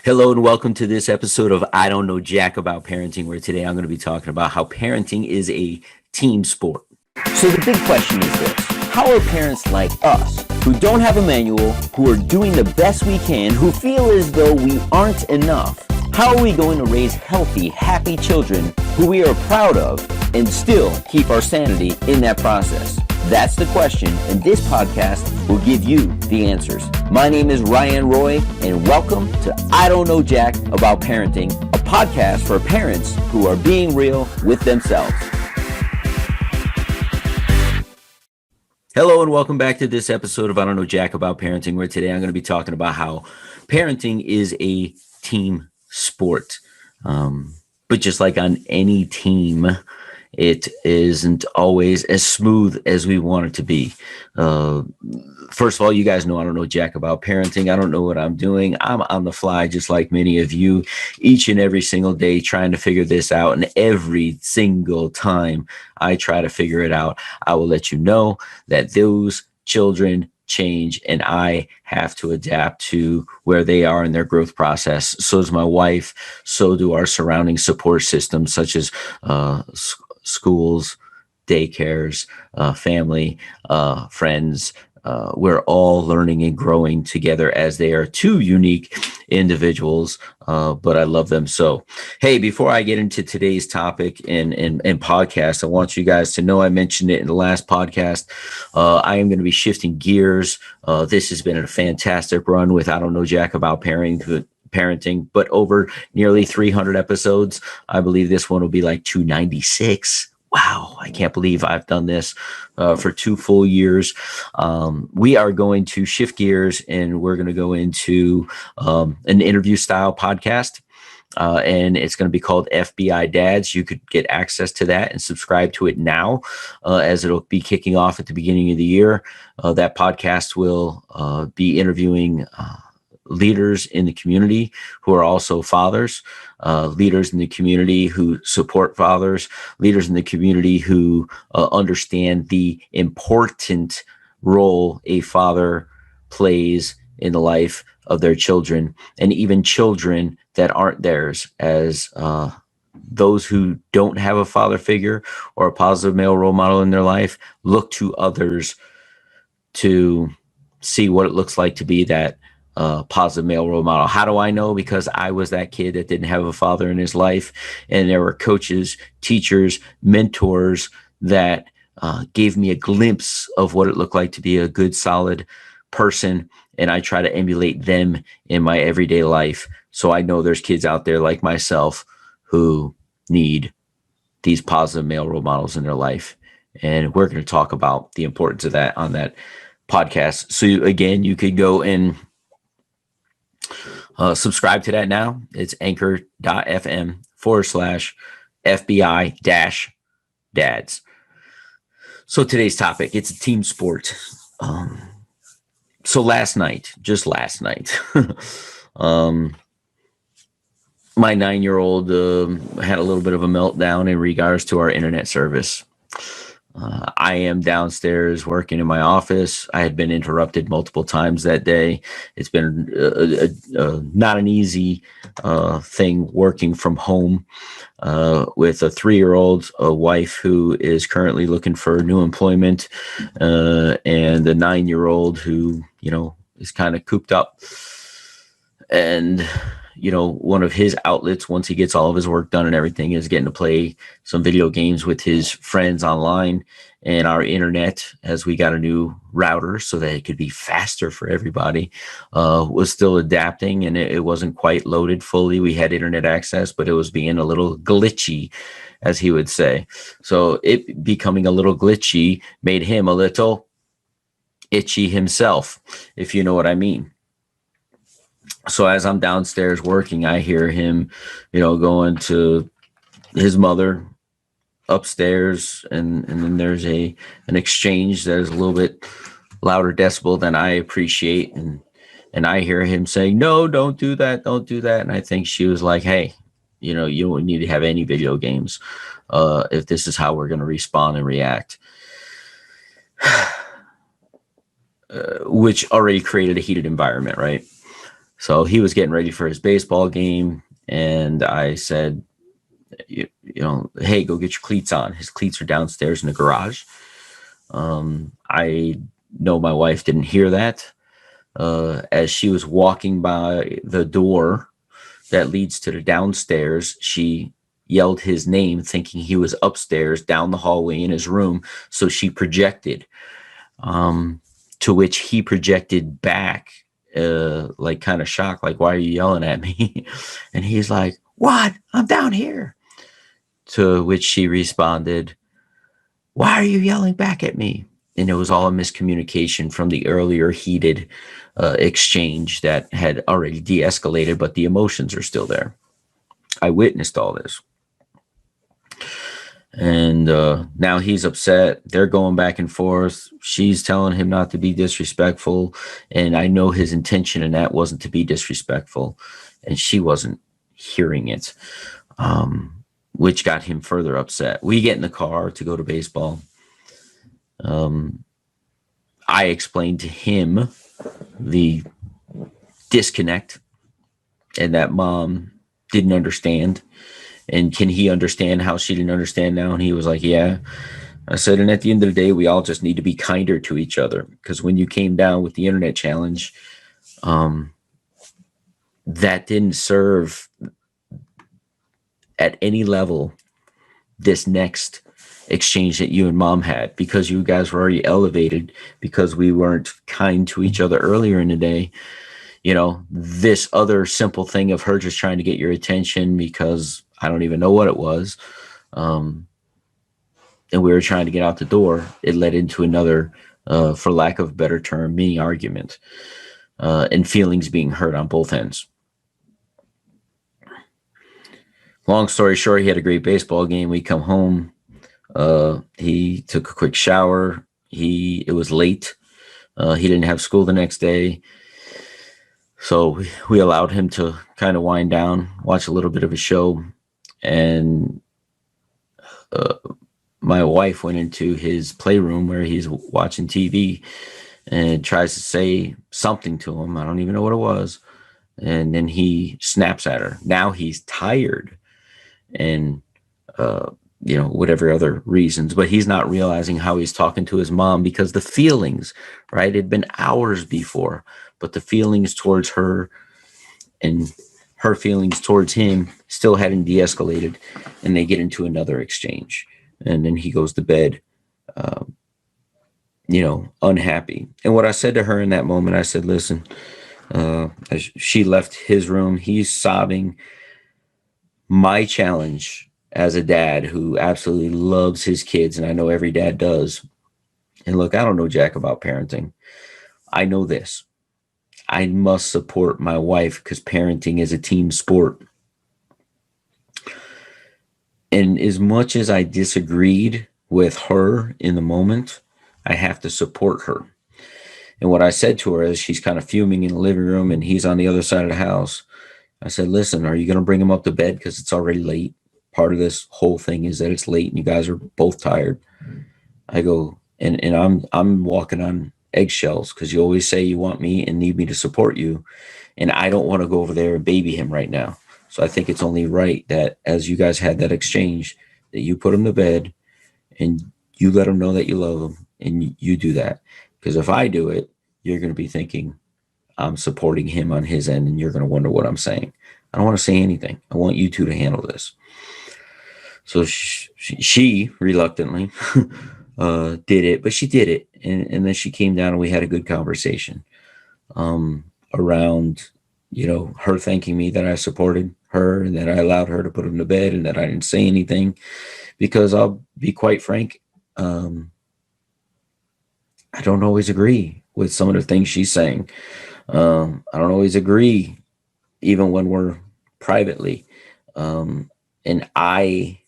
Hello and welcome to this episode of I Don't Know Jack About Parenting, where today I'm going to be talking about how parenting is a team sport. So the big question is this: how are parents like us, who don't have a manual, who are doing the best we can, who feel as though we aren't enough, how are we going to raise healthy, happy children who we are proud of and still keep our sanity in that process? That's the question, and this podcast will give you the answers. My name is Ryan Roy, and welcome to I Don't Know Jack About Parenting, a podcast for parents who are being real with themselves. Hello, and welcome back to this episode of I Don't Know Jack About Parenting, where today I'm going to be talking about how parenting is a team sport. But just like on any team, it isn't always as smooth as we want it to be. First of all, you guys know I don't know jack about parenting. I don't know what I'm doing. I'm on the fly, just like many of you, each and every single day trying to figure this out. And every single time I try to figure it out, I will let you know that those children change and I have to adapt to where they are in their growth process. So does my wife. So do our surrounding support systems, such as schools, daycares, family, friends. We're all learning and growing together as they are two unique individuals, but I love them so. Hey, before I get into today's topic and podcast, I want you guys to know I mentioned it in the last podcast. I am going to be shifting gears. This has been a fantastic run with I Don't Know Jack About Parenting, but over nearly 300 episodes. I believe this one will be like 296. Wow, I can't believe I've done this for 2 full years. We are going to shift gears and we're going to go into an interview style podcast. And it's going to be called FBI Dads. You could get access to that and subscribe to it now, as it'll be kicking off at the beginning of the year. That podcast will be interviewing leaders in the community who are also fathers, leaders in the community who support fathers, leaders in the community who understand the important role a father plays in the life of their children, and even children that aren't theirs, as those who don't have a father figure or a positive male role model in their life look to others to see what it looks like to be that positive male role model. How do I know? Because I was that kid that didn't have a father in his life, and there were coaches, teachers, mentors that gave me a glimpse of what it looked like to be a good, solid person, and I try to emulate them in my everyday life. So I know there's kids out there like myself who need these positive male role models in their life, and we're going to talk about the importance of that on that podcast. So again, you could go and subscribe to that now. It's anchor.fm/FBI-dads. So today's topic, it's a team sport. So just last night, my 9-year-old had a little bit of a meltdown in regards to our internet service. I am downstairs working in my office. I had been interrupted multiple times that day. It's been not an easy thing working from home with a 3-year-old, a wife who is currently looking for new employment, and a 9-year-old who, is kind of cooped up. And one of his outlets, once he gets all of his work done and everything, is getting to play some video games with his friends online. And our internet, as we got a new router so that it could be faster for everybody, was still adapting, and it wasn't quite loaded fully. We had internet access, but it was being a little glitchy, as he would say. So it becoming a little glitchy made him a little itchy himself, if you know what I mean. So as I'm downstairs working, I hear him, going to his mother upstairs, and then there's an exchange that is a little bit louder decibel than I appreciate, and I hear him saying, "No, don't do that, don't do that." And I think she was like, "Hey, you don't need to have any video games if this is how we're going to respond and react." Which already created a heated environment, right? So he was getting ready for his baseball game, and I said, hey, go get your cleats on. His cleats are downstairs in the garage. I know my wife didn't hear that. As she was walking by the door that leads to the downstairs, she yelled his name, thinking he was upstairs down the hallway in his room. So she projected, to which he projected back, like kind of shocked, like, why are you yelling at me? And he's like, what? I'm down here. To which she responded, why are you yelling back at me? And it was all a miscommunication from the earlier heated exchange that had already de-escalated, but the emotions are still there. I witnessed all this. And now he's upset. They're going back and forth. She's telling him not to be disrespectful. And I know his intention in that wasn't to be disrespectful. And she wasn't hearing it, which got him further upset. We get in the car to go to baseball. I explained to him the disconnect and that mom didn't understand. And can he understand how she didn't understand now? And he was like, yeah. I said, and at the end of the day, we all just need to be kinder to each other. Because when you came down with the internet challenge, that didn't serve at any level this next exchange that you and mom had, because you guys were already elevated because we weren't kind to each other earlier in the day. This other simple thing of her just trying to get your attention because I don't even know what it was. And we were trying to get out the door. It led into another, for lack of a better term, mini argument, and feelings being hurt on both ends. Long story short, he had a great baseball game. We come home. He took a quick shower. It was late. He didn't have school the next day. So we allowed him to kind of wind down, watch a little bit of a show. And my wife went into his playroom where he's watching TV and tries to say something to him. I don't even know what it was. And then he snaps at her. Now he's tired and, whatever other reasons, but he's not realizing how he's talking to his mom because the feelings, right? It had been hours before, but the feelings towards her and her feelings towards him still hadn't de-escalated, and they get into another exchange. And then he goes to bed, unhappy. And what I said to her in that moment, I said, listen, as she left his room, he's sobbing. My challenge as a dad who absolutely loves his kids, and I know every dad does. And look, I don't know jack about parenting. I know this. I must support my wife because parenting is a team sport. And as much as I disagreed with her in the moment, I have to support her. And what I said to her as she's kind of fuming in the living room and he's on the other side of the house, I said, listen, are you going to bring him up to bed because it's already late? Part of this whole thing is that it's late and you guys are both tired. I go, and I'm walking on eggshells because you always say you want me and need me to support you. And I don't want to go over there and baby him right now. So I think it's only right that as you guys had that exchange, that you put him to bed and you let him know that you love him and you do that. Because if I do it, you're going to be thinking I'm supporting him on his end and you're going to wonder what I'm saying. I don't want to say anything. I want you two to handle this. So she reluctantly did it, but she did it. And then she came down and we had a good conversation around, her thanking me that I supported her and that I allowed her to put him to bed and that I didn't say anything because I'll be quite frank. I don't always agree with some of the things she's saying. I don't always agree even when we're privately. And I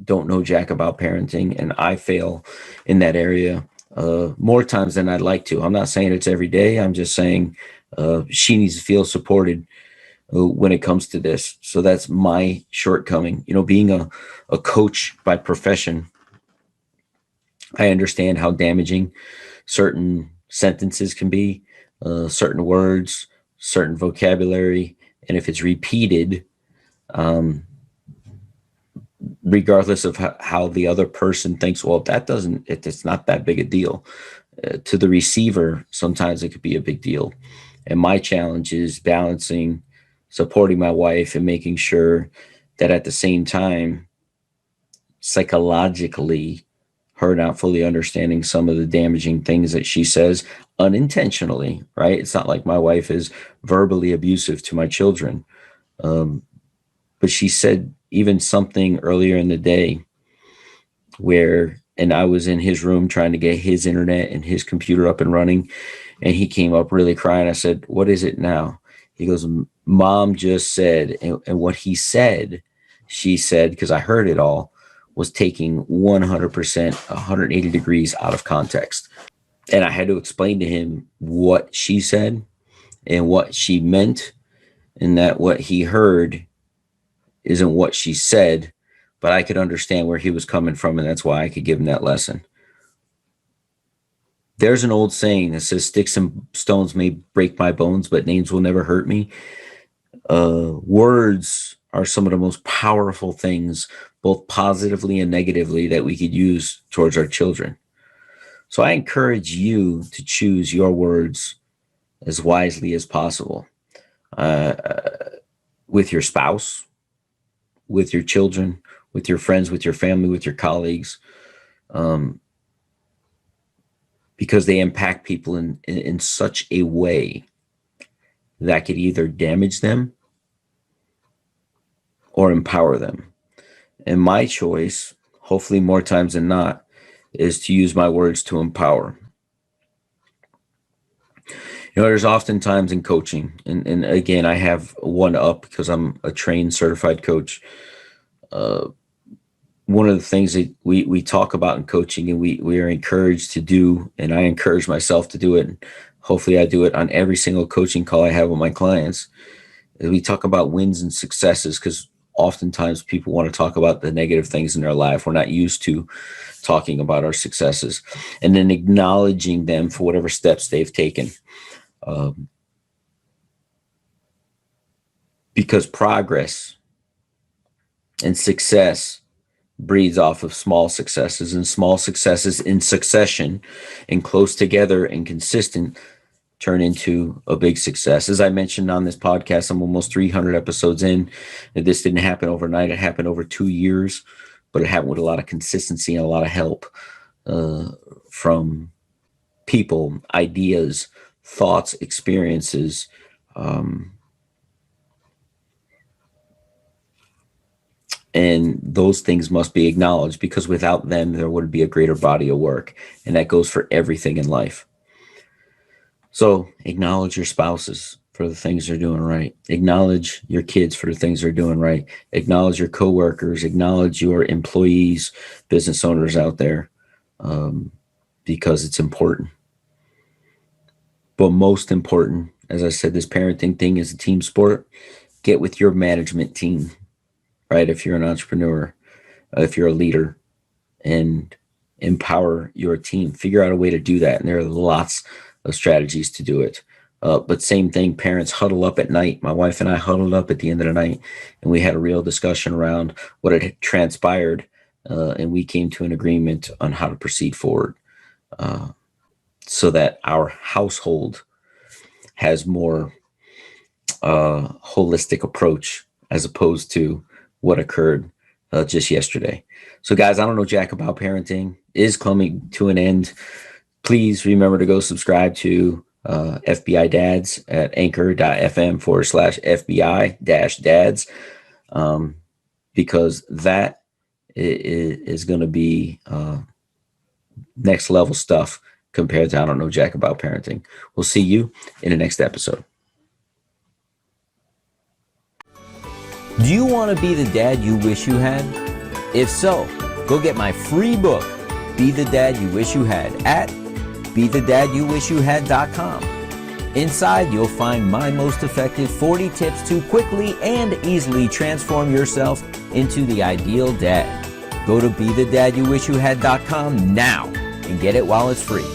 don't know jack about parenting and I fail in that area more times than I'd like to. I'm not saying it's every day. I'm just saying she needs to feel supported when it comes to this. So that's my shortcoming. Being a coach by profession, I understand how damaging certain sentences can be, certain words, certain vocabulary, and if it's repeated, regardless of how the other person thinks, well, it's not that big a deal. To the receiver, sometimes it could be a big deal. And my challenge is balancing supporting my wife and making sure that at the same time, psychologically, her not fully understanding some of the damaging things that she says unintentionally, right? It's not like my wife is verbally abusive to my children. But she said even something earlier in the day and I was in his room trying to get his internet and his computer up and running. And he came up really crying. I said, "What is it now?" He goes, "Mom just said," and what he said, she said, because I heard it all, was taking 100%, 180 degrees out of context. And I had to explain to him what she said and what she meant, and that what he heard isn't what she said, but I could understand where he was coming from, and that's why I could give him that lesson. There's an old saying that says, "Sticks and stones may break my bones, but names will never hurt me." Words are some of the most powerful things, both positively and negatively, that we could use towards our children. So I encourage you to choose your words as wisely as possible, with your spouse, with your children, with your friends, with your family, with your colleagues, because they impact people in such a way that could either damage them or empower them. And my choice, hopefully more times than not, is to use my words to empower. There's often times in coaching, and again, I have one up because I'm a trained certified coach. One of the things that we talk about in coaching, and we are encouraged to do, and I encourage myself to do it, and hopefully I do it on every single coaching call I have with my clients, is we talk about wins and successes, because oftentimes people want to talk about the negative things in their life. We're not used to talking about our successes, and then acknowledging them for whatever steps they've taken. Because progress and success breeds off of small successes, and small successes in succession and close together and consistent turn into a big success. As I mentioned on this podcast, I'm almost 300 episodes in. And this didn't happen overnight. It happened over 2 years, but it happened with a lot of consistency and a lot of help from people, ideas, thoughts, experiences, and those things must be acknowledged, because without them, there would be a greater body of work. And that goes for everything in life. So acknowledge your spouses for the things they're doing right. Acknowledge your kids for the things they're doing right. Acknowledge your coworkers. Acknowledge your employees, business owners out there, because it's important. But most important, as I said, this parenting thing is a team sport. Get with your management team, right? If you're an entrepreneur, if you're a leader, and empower your team. Figure out a way to do that. And there are lots of strategies to do it. But same thing, parents huddle up at night. My wife and I huddled up at the end of the night, and we had a real discussion around what had transpired. And we came to an agreement on how to proceed forward, so that our household has more holistic approach, as opposed to what occurred just yesterday. So guys, I don't know Jack About Parenting is coming to an end. Please remember to go subscribe to FBI Dads at anchor.fm/FBI-dads, because that is going to be next level stuff compared to I don't know Jack About Parenting. We'll see you in the next episode. Do you want to be the dad you wish you had? If so, go get my free book, Be the Dad You Wish You Had, at BeTheDadYouWishYouHad.com. Inside, you'll find my most effective 40 tips to quickly and easily transform yourself into the ideal dad. Go to BeTheDadYouWishYouHad.com now and get it while it's free.